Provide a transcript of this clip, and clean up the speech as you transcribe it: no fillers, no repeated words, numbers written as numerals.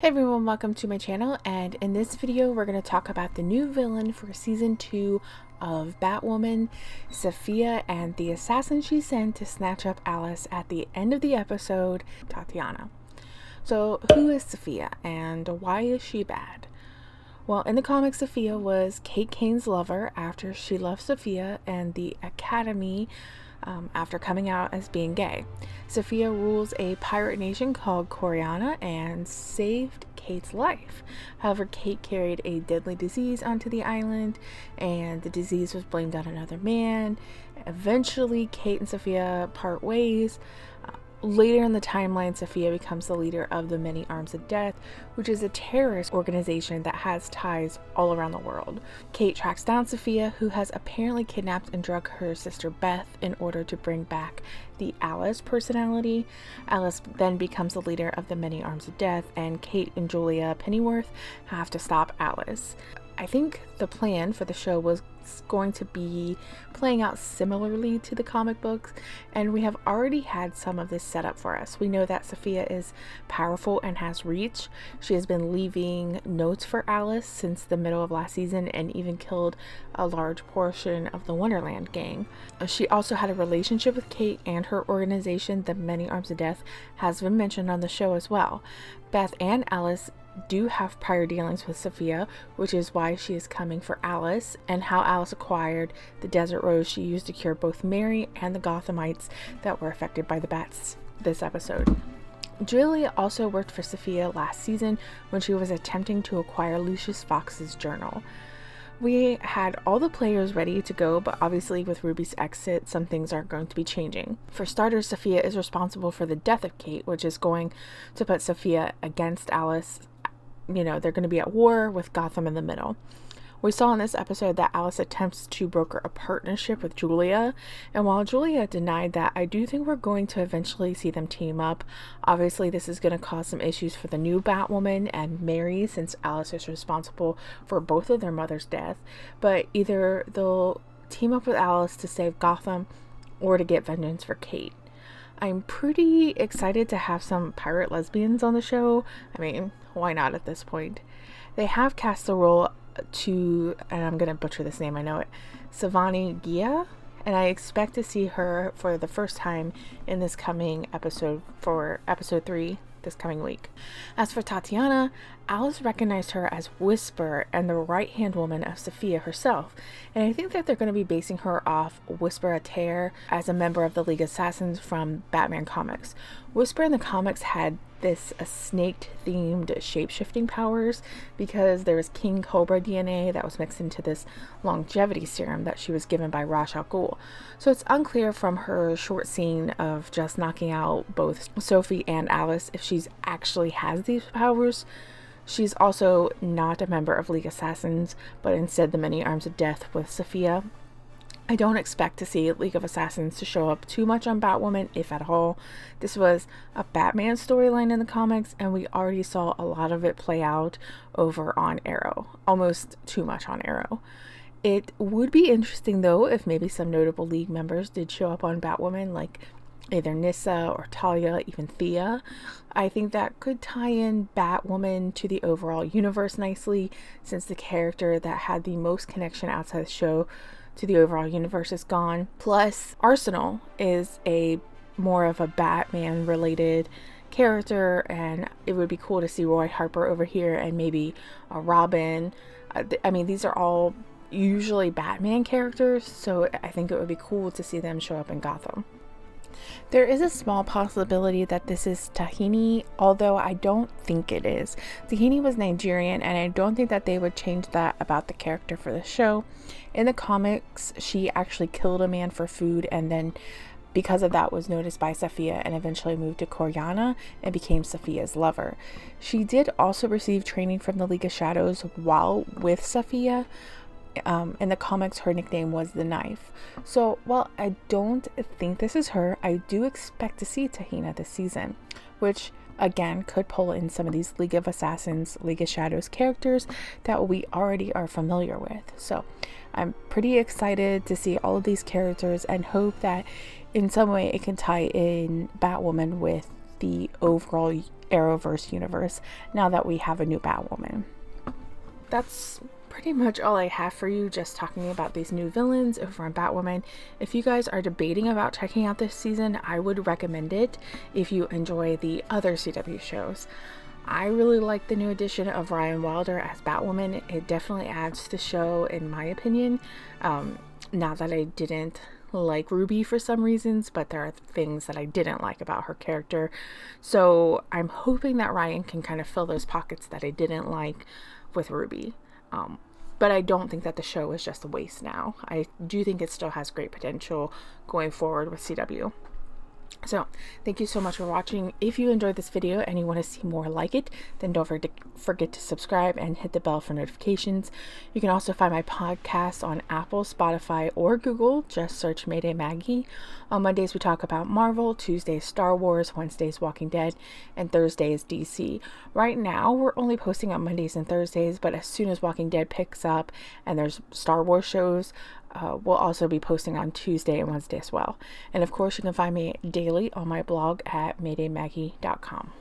Hey everyone, welcome to my channel, and in this video we're going to talk about the new villain for season 2 of Batwoman, Safiyah, and the assassin she sent to snatch up Alice at the end of the episode, Tatiana. So who is Safiyah and why is she bad? Well, in the comics, Safiyah was Kate Kane's lover after she left Safiyah and the academy after coming out as being gay. Safiyah rules a pirate nation called Coriana and saved Kate's life. However, Kate carried a deadly disease onto the island, and the disease was blamed on another man. Eventually, Kate and Safiyah part ways. Later in the timeline, Safiyah becomes the leader of the Many Arms of Death, which is a terrorist organization that has ties all around the world. Kate tracks down Safiyah, who has apparently kidnapped and drugged her sister Beth in order to bring back the Alice personality. Alice then becomes the leader of the Many Arms of Death, and Kate and Julia Pennyworth have to stop Alice. I think the plan for the show was going to be playing out similarly to the comic books, and we have already had some of this set up for us. We know that Safiyah is powerful and has reach. She has been leaving notes for Alice since the middle of last season and even killed a large portion of the Wonderland gang. She also had a relationship with Kate, and her organization, the Many Arms of Death, has been mentioned on the show as well. Beth and Alice do have prior dealings with Safiyah, which is why she is coming for Alice, and how Alice acquired the desert rose she used to cure both Mary and the Gothamites that were affected by the bats this episode. Julia also worked for Safiyah last season when she was attempting to acquire Lucius Fox's journal. We had all the players ready to go, but obviously with Ruby's exit, some things are going to be changing. For starters, Safiyah is responsible for the death of Kate, which is going to put Safiyah against Alice. You know, they're going to be at war with Gotham in the middle. We saw in this episode that Alice attempts to broker a partnership with Julia, and while Julia denied that, I do think we're going to eventually see them team up. Obviously, this is going to cause some issues for the new Batwoman and Mary, since Alice is responsible for both of their mother's death, but either they'll team up with Alice to save Gotham or to get vengeance for Kate. I'm pretty excited to have some pirate lesbians on the show. I mean, why not at this point? They have cast the role to, and I'm going to butcher this name, I know it, Savani Gia, and I expect to see her for the first time in this coming episode, for episode 3 this coming week. As for Tatiana, Alice recognized her as Whisper and the right-hand woman of Safiyah herself, and I think that they're going to be basing her off Whisper a Tear as a member of the League of Assassins from Batman comics. Whisper in the comics had this snake-themed shape-shifting powers because there was King Cobra DNA that was mixed into this longevity serum that she was given by Ra's al Ghul. So it's unclear from her short scene of just knocking out both Sophie and Alice if she's actually has these powers. She's also not a member of League Assassins, but instead the Many Arms of Death with Safiyah. I don't expect to see League of Assassins to show up too much on Batwoman, if at all. This was a Batman storyline in the comics, and we already saw a lot of it play out over on Arrow. Almost too much on Arrow. It would be interesting, though, if maybe some notable League members did show up on Batwoman, like either Nyssa or Talia, even Thea. I think that could tie in Batwoman to the overall universe nicely, since the character that had the most connection outside the show to the overall universe is gone. Plus, Arsenal is a more of a Batman related character, and it would be cool to see Roy Harper over here and maybe a Robin. I mean, these are all usually Batman characters, so I think it would be cool to see them show up in Gotham. There is a small possibility that this is Tahini, although I don't think it is. Tahini was Nigerian, and I don't think that they would change that about the character for the show. In the comics, she actually killed a man for food, and then because of that was noticed by Safiyah and eventually moved to Coriana and became Safiyah's lover. She did also receive training from the League of Shadows while with Safiyah. In the comics, her nickname was the Knife. So while I don't think this is her, I do expect to see Tahina this season, which again could pull in some of these League of Assassins, League of Shadows characters that we already are familiar with. So I'm pretty excited to see all of these characters and hope that in some way it can tie in Batwoman with the overall Arrowverse universe now that we have a new Batwoman. That's pretty much all I have for you, just talking about these new villains over on Batwoman. If you guys are debating about checking out this season, I would recommend it if you enjoy the other CW shows. I really like the new addition of Ryan Wilder as Batwoman. It definitely adds to the show, in my opinion. Not that I didn't like Ruby for some reasons, but there are things that I didn't like about her character. So I'm hoping that Ryan can kind of fill those pockets that I didn't like with Ruby. But I don't think that the show is just a waste now. I do think it still has great potential going forward with CW. So thank you so much for watching. If you enjoyed this video and you want to see more like it, then don't forget to subscribe and hit the bell for notifications. You can also find my podcast on Apple, Spotify, or Google. Just search Mayday Maggie. On Mondays we talk about Marvel, Tuesdays Star Wars, Wednesdays Walking Dead, and Thursdays DC. Right now we're only posting on Mondays and Thursdays, but as soon as Walking Dead picks up and there's Star Wars shows, we'll also be posting on Tuesday and Wednesday as well. And of course, you can find me daily on my blog at maydaymaggie.com.